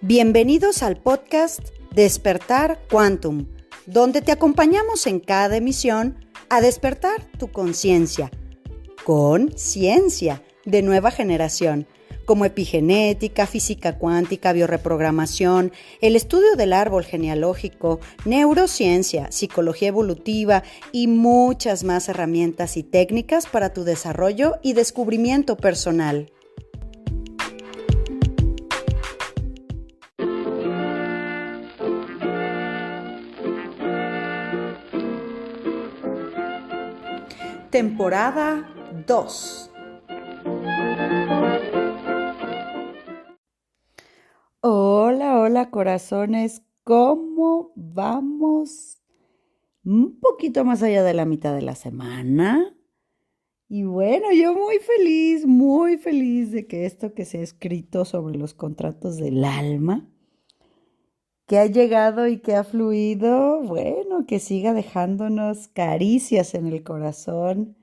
Bienvenidos al podcast Despertar Quantum, donde te acompañamos en cada emisión a despertar tu conciencia con ciencia de nueva generación, como epigenética, física cuántica, bioreprogramación, el estudio del árbol genealógico, neurociencia, psicología evolutiva y muchas más herramientas y técnicas para tu desarrollo y descubrimiento personal. Temporada 2. Hola corazones, ¿cómo vamos? Un poquito más allá de la mitad de la semana. Y bueno, yo muy feliz de que esto que se ha escrito sobre los contratos del alma, que ha llegado y que ha fluido, bueno, que siga dejándonos caricias en el corazón,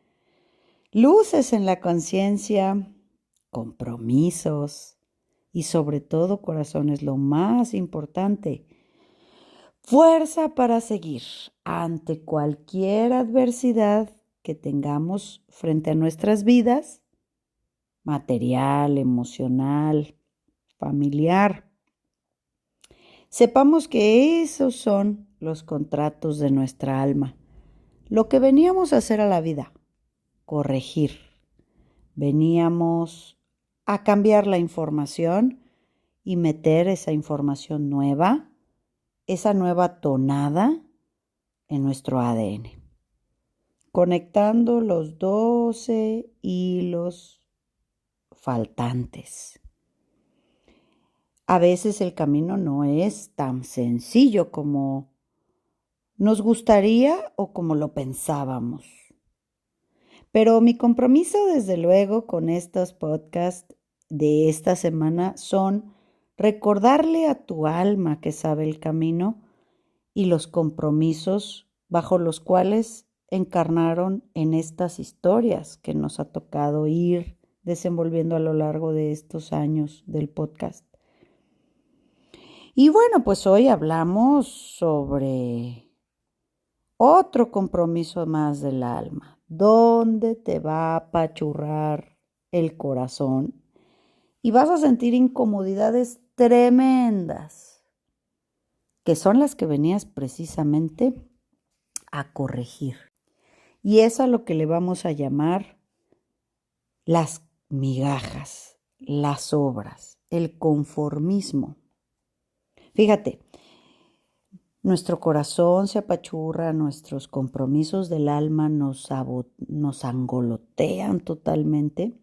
luces en la conciencia, compromisos y sobre todo, corazones, lo más importante, fuerza para seguir ante cualquier adversidad que tengamos frente a nuestras vidas, material, emocional, familiar. Sepamos que esos son los contratos de nuestra alma, lo que veníamos a hacer a la vida, corregir. Veníamos a cambiar la información y meter esa información nueva, esa nueva tonada en nuestro ADN, conectando los 12 hilos faltantes. A veces el camino no es tan sencillo como nos gustaría o como lo pensábamos. Pero mi compromiso, desde luego, con estos podcasts de esta semana son recordarle a tu alma que sabe el camino y los compromisos bajo los cuales encarnaron en estas historias que nos ha tocado ir desenvolviendo a lo largo de estos años del podcast. Y bueno, pues hoy hablamos sobre otro compromiso más del alma, donde te va a apachurrar el corazón y vas a sentir incomodidades tremendas, que son las que venías precisamente a corregir. Y es a lo que le vamos a llamar las migajas, las sobras, el conformismo. Fíjate, nuestro corazón se apachurra, nuestros compromisos del alma nos angolotean totalmente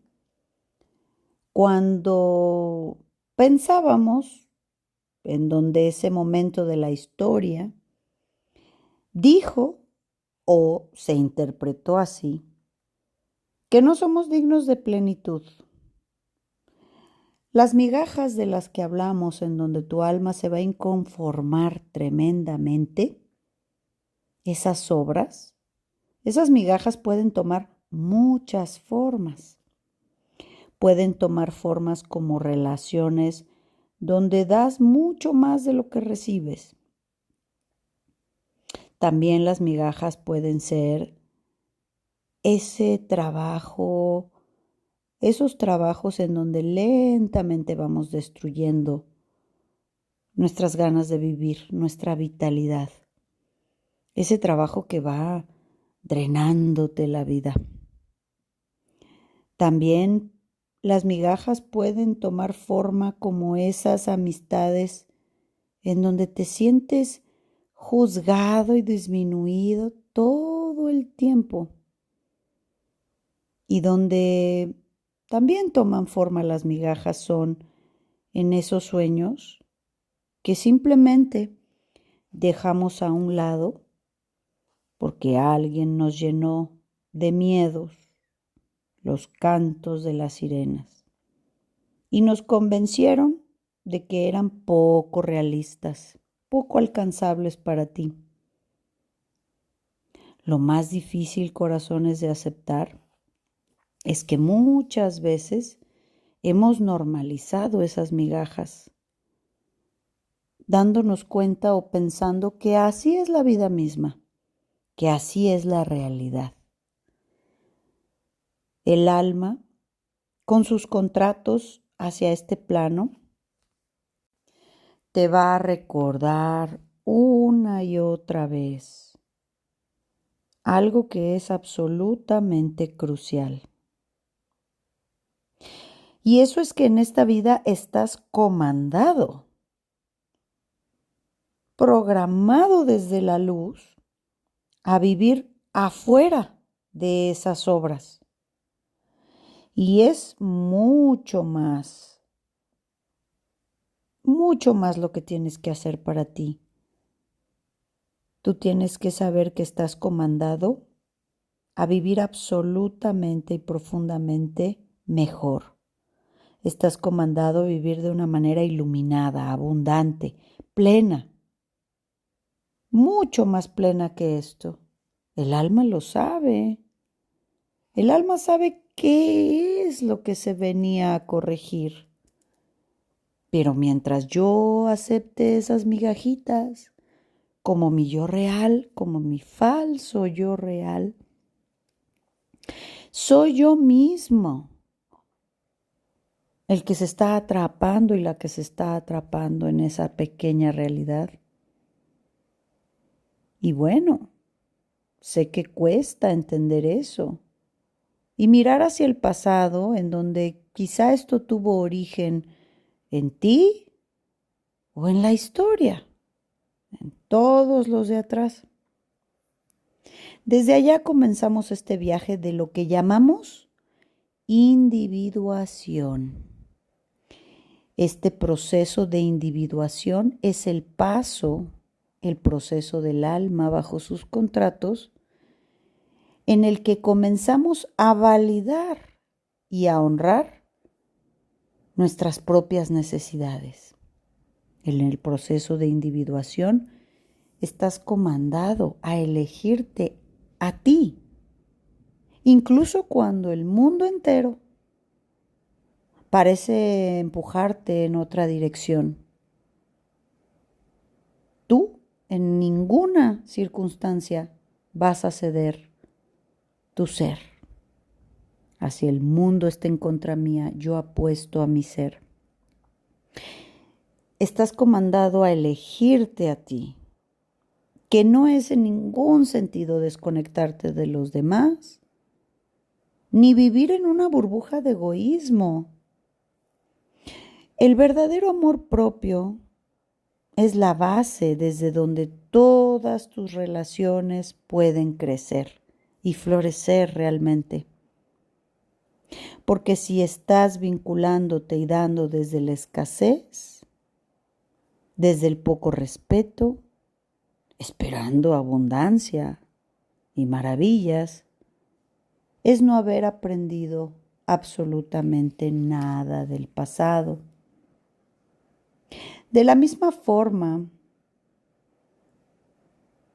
cuando pensábamos en donde ese momento de la historia dijo o se interpretó así que no somos dignos de plenitud. Las migajas de las que hablamos, en donde tu alma se va a inconformar tremendamente, esas sobras, esas migajas pueden tomar muchas formas. Pueden tomar formas como relaciones donde das mucho más de lo que recibes. También las migajas pueden ser ese trabajo, esos trabajos en donde lentamente vamos destruyendo nuestras ganas de vivir, nuestra vitalidad. Ese trabajo que va drenándote la vida. También las migajas pueden tomar forma como esas amistades en donde te sientes juzgado y disminuido todo el tiempo y donde también toman forma las migajas son en esos sueños que simplemente dejamos a un lado porque alguien nos llenó de miedos, los cantos de las sirenas, y nos convencieron de que eran poco realistas, poco alcanzables para ti. Lo más difícil, corazones, de aceptar es que muchas veces hemos normalizado esas migajas dándonos cuenta o pensando que así es la vida misma, que así es la realidad. El alma, con sus contratos hacia este plano, te va a recordar una y otra vez algo que es absolutamente crucial. Y eso es que en esta vida estás comandado, programado desde la luz a vivir afuera de esas obras. Y es mucho más lo que tienes que hacer para ti. Tú tienes que saber que estás comandado a vivir absolutamente y profundamente mejor. Estás comandado a vivir de una manera iluminada, abundante, plena, mucho más plena que esto. El alma lo sabe. El alma sabe qué es lo que se venía a corregir. Pero mientras yo acepte esas migajitas como mi yo real, como mi falso yo real, soy yo mismo el que se está atrapando y la que se está atrapando en esa pequeña realidad. Y bueno, sé que cuesta entender eso y mirar hacia el pasado en donde quizá esto tuvo origen en ti o en la historia, en todos los de atrás. Desde allá comenzamos este viaje de lo que llamamos individuación. Este proceso de individuación es el proceso del alma bajo sus contratos, en el que comenzamos a validar y a honrar nuestras propias necesidades. En el proceso de individuación estás comandado a elegirte a ti, incluso cuando el mundo entero parece empujarte en otra dirección. Tú en ninguna circunstancia vas a ceder tu ser. Así el mundo esté en contra mía, yo apuesto a mi ser. Estás comandado a elegirte a ti, que no es en ningún sentido desconectarte de los demás, ni vivir en una burbuja de egoísmo. El verdadero amor propio es la base desde donde todas tus relaciones pueden crecer y florecer realmente. Porque si estás vinculándote y dando desde la escasez, desde el poco respeto, esperando abundancia y maravillas, es no haber aprendido absolutamente nada del pasado. De la misma forma,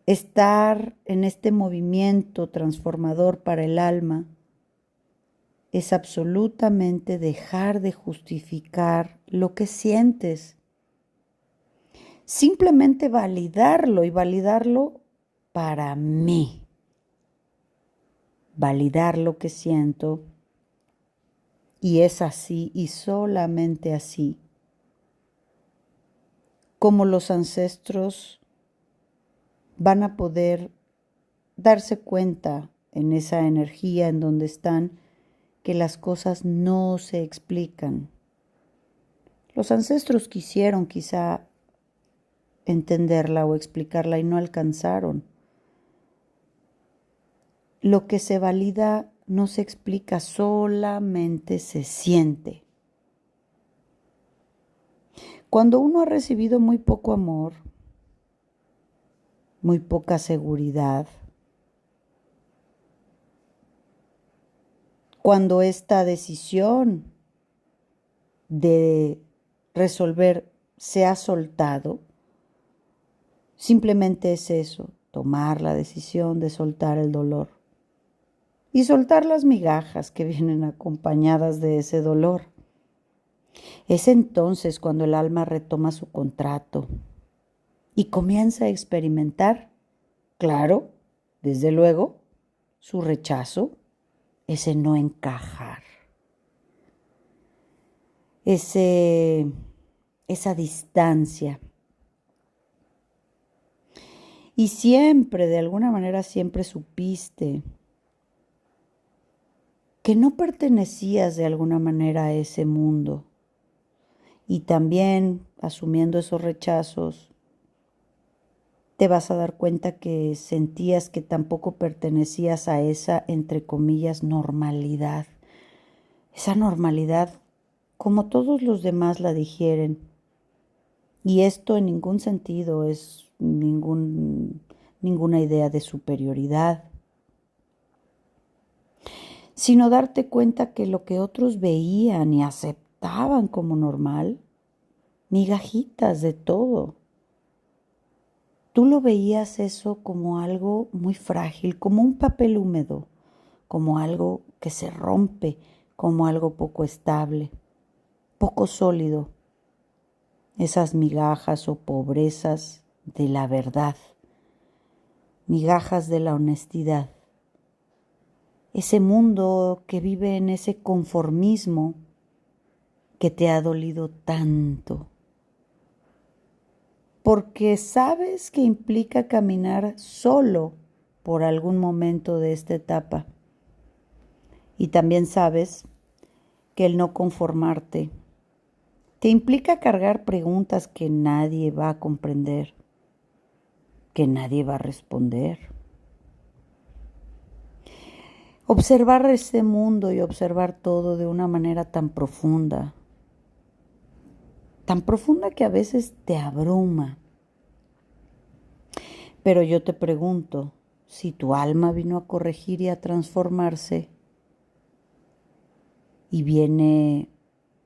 estar en este movimiento transformador para el alma es absolutamente dejar de justificar lo que sientes. Simplemente validarlo y validarlo para mí. Validar lo que siento y es así y solamente así como los ancestros van a poder darse cuenta en esa energía en donde están que las cosas no se explican. Los ancestros quisieron quizá entenderla o explicarla y no alcanzaron. Lo que se valida no se explica, solamente se siente. Cuando uno ha recibido muy poco amor, muy poca seguridad, cuando esta decisión de resolver se ha soltado, simplemente es eso, tomar la decisión de soltar el dolor y soltar las migajas que vienen acompañadas de ese dolor. Es entonces cuando el alma retoma su contrato y comienza a experimentar, claro, desde luego, su rechazo, ese no encajar, esa distancia. Y siempre, de alguna manera, siempre supiste que no pertenecías de alguna manera a ese mundo. Y también, asumiendo esos rechazos, te vas a dar cuenta que sentías que tampoco pertenecías a esa, entre comillas, normalidad. Esa normalidad, como todos los demás la digieren. Y esto en ningún sentido es ninguna idea de superioridad, sino darte cuenta que lo que otros veían y aceptaban como normal, migajitas de todo, tú lo veías eso como algo muy frágil, como un papel húmedo, como algo que se rompe, como algo poco estable, poco sólido. Esas migajas o pobrezas de la verdad, migajas de la honestidad. Ese mundo que vive en ese conformismo que te ha dolido tanto. Porque sabes que implica caminar solo por algún momento de esta etapa. Y también sabes que el no conformarte te implica cargar preguntas que nadie va a comprender, que nadie va a responder. Observar este mundo y observar todo de una manera tan profunda que a veces te abruma. Pero yo te pregunto, si tu alma vino a corregir y a transformarse, y viene,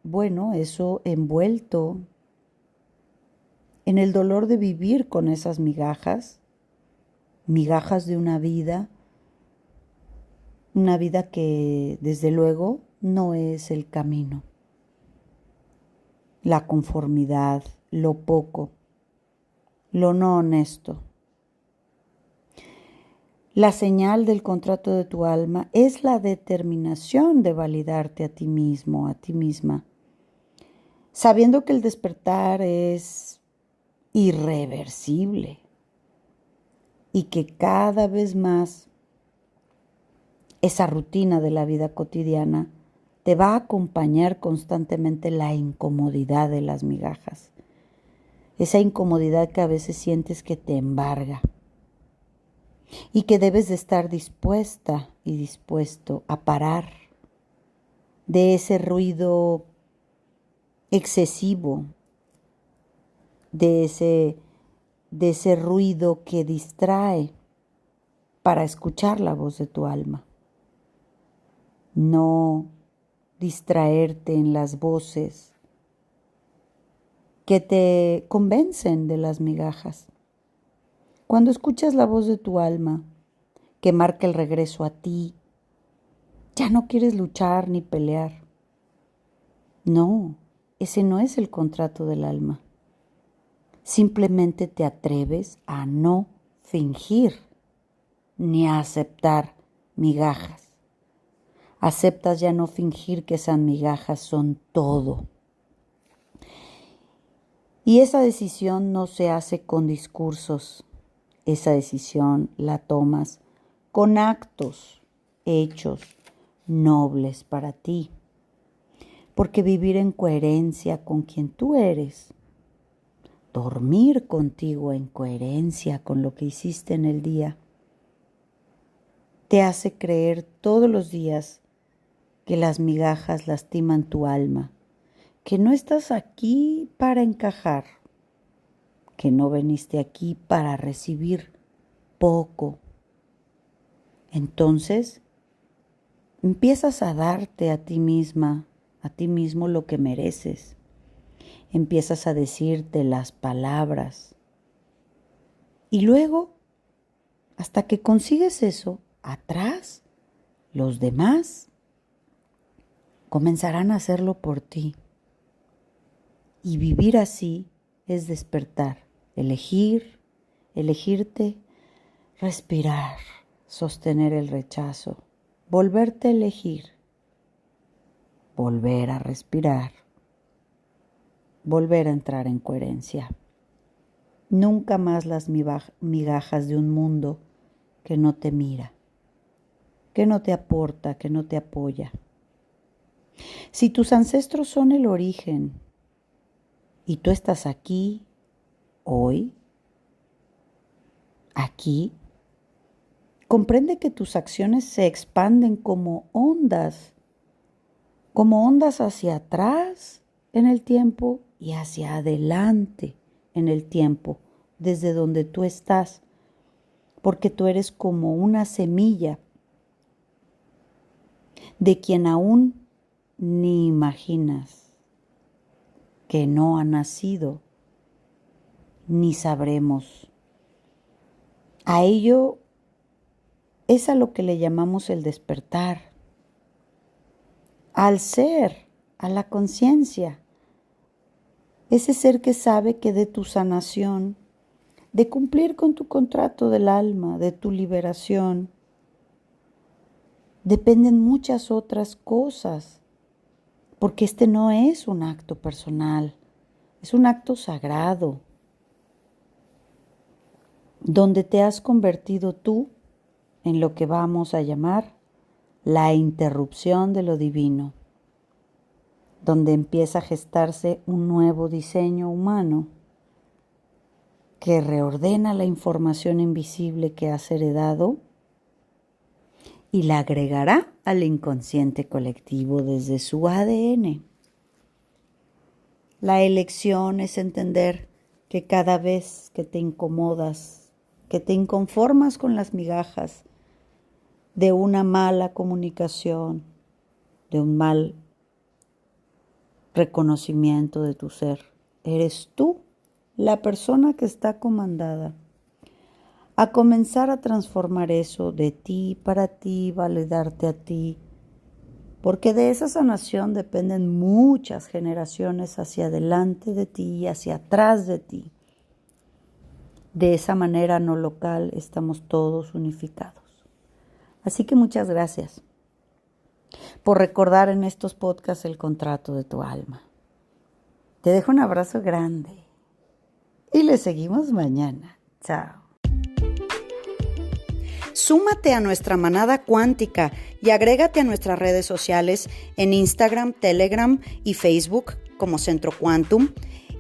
bueno, eso envuelto en el dolor de vivir con esas migajas, migajas de una vida que desde luego no es el camino. La conformidad, lo poco, lo no honesto. La señal del contrato de tu alma es la determinación de validarte a ti mismo, a ti misma, sabiendo que el despertar es irreversible y que cada vez más esa rutina de la vida cotidiana te va a acompañar constantemente la incomodidad de las migajas, esa incomodidad que a veces sientes que te embarga y que debes de estar dispuesta y dispuesto a parar de ese ruido excesivo, de ese ruido que distrae para escuchar la voz de tu alma. No distraerte en las voces que te convencen de las migajas. Cuando escuchas la voz de tu alma que marca el regreso a ti, ya no quieres luchar ni pelear. No, ese no es el contrato del alma. Simplemente te atreves a no fingir ni a aceptar migajas. Aceptas ya no fingir que esas migajas son todo. Y esa decisión no se hace con discursos. Esa decisión la tomas con actos, hechos nobles para ti. Porque vivir en coherencia con quien tú eres, dormir contigo en coherencia con lo que hiciste en el día, te hace creer todos los días que las migajas lastiman tu alma, que no estás aquí para encajar, que no viniste aquí para recibir poco. Entonces, empiezas a darte a ti misma, a ti mismo lo que mereces. Empiezas a decirte las palabras. Y luego, hasta que consigues eso, atrás, los demás comenzarán a hacerlo por ti. Y vivir así es despertar, elegir, elegirte, respirar, sostener el rechazo, volverte a elegir, volver a respirar, volver a entrar en coherencia. Nunca más las migajas de un mundo que no te mira, que no te aporta, que no te apoya. Si tus ancestros son el origen y tú estás aquí, hoy, aquí, comprende que tus acciones se expanden como ondas hacia atrás en el tiempo y hacia adelante en el tiempo, desde donde tú estás, porque tú eres como una semilla de quien aún ni imaginas, que no ha nacido, ni sabremos. A ello es a lo que le llamamos el despertar, al ser, a la conciencia, ese ser que sabe que de tu sanación, de cumplir con tu contrato del alma, de tu liberación, dependen muchas otras cosas, porque este no es un acto personal, es un acto sagrado, donde te has convertido tú en lo que vamos a llamar la interrupción de lo divino, donde empieza a gestarse un nuevo diseño humano que reordena la información invisible que has heredado y la agregará al inconsciente colectivo desde su ADN. La elección es entender que cada vez que te incomodas, que te inconformas con las migajas de una mala comunicación, de un mal reconocimiento de tu ser, eres tú la persona que está comandada a comenzar a transformar eso de ti, para ti, validarte a ti, porque de esa sanación dependen muchas generaciones hacia adelante de ti y hacia atrás de ti. De esa manera no local estamos todos unificados. Así que muchas gracias por recordar en estos podcasts el contrato de tu alma. Te dejo un abrazo grande y le seguimos mañana. Chao. Súmate a nuestra manada cuántica y agrégate a nuestras redes sociales en Instagram, Telegram y Facebook como Centro Quantum.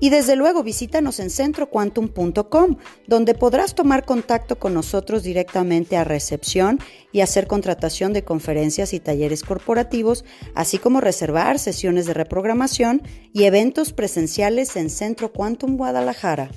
Y desde luego visítanos en centroquantum.com, donde podrás tomar contacto con nosotros directamente a recepción y hacer contratación de conferencias y talleres corporativos, así como reservar sesiones de reprogramación y eventos presenciales en Centro Quantum Guadalajara.